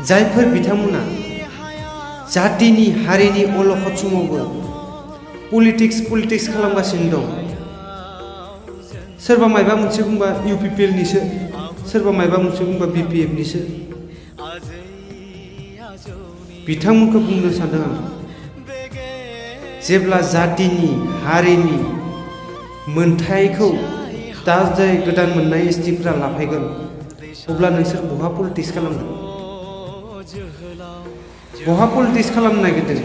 जायफोर बिथांमोना जातिनि हारिनि अलखद समावबो पलिटिक्स खालामगासिनो दं। सोरबा मायबा मोनसे बुंबा UPPL निसो, सोरबा मायबा मोनसे बुंबा BPF निसो। बिथांमोनखौ बुंनो सानदों आं, जेब्ला जातिनि हारिनि मोनथायखौ दा जाय गोदान मोननाय STफ्रा लाफायगोन, अब्ला नोंसोर बहा पलिटिक्स खालामगोन? बहा पलिटिक्स खालामनो नागिरदों?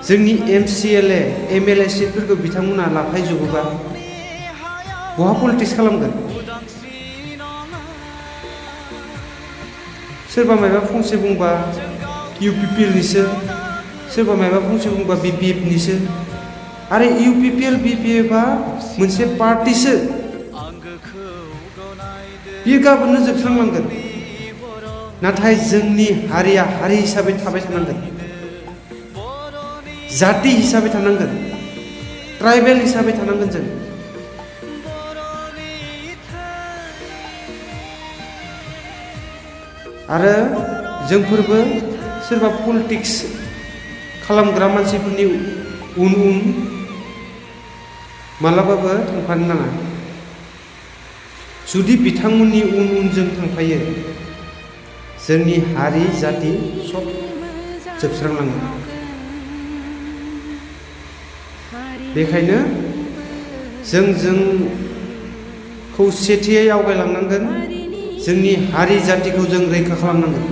जोंनि MCLA MLA सिटफोरखौ बिथांमोना लाफायजोबोबा बहा पलिटिक्स खालामगोन? सोरबा मायबा फंसे बुंबा UPPL निसो, सोरबा मायबा फंसे बुंबा BPF निसो। आरो UPPL BPF आ मोनसे पार्टीसो, बियो गाबोननो जोबस्रांलांगोन। नाथाय जोंनि हारिया हारि हिसाबै थाबाय थानांगोन, जाति हिसाबै थानांगोन, ट्राइबेल हिसाबै थानांगोन जों। आरो जोंफोरबो सोरबा पलिटिक्स खालामग्रा मानसिफोरनि उन मालाबाबो थांफानो नाङा। जुदि बिथांमोननि उन जों थांफायो, जोंनि हारि जाति सब जोबस्रांलाङो। बेखायनो जों खौसेथियै आवगायलांनांगोन, जोंनि हारि जातिखौ जों रैखा खालामनांगोन।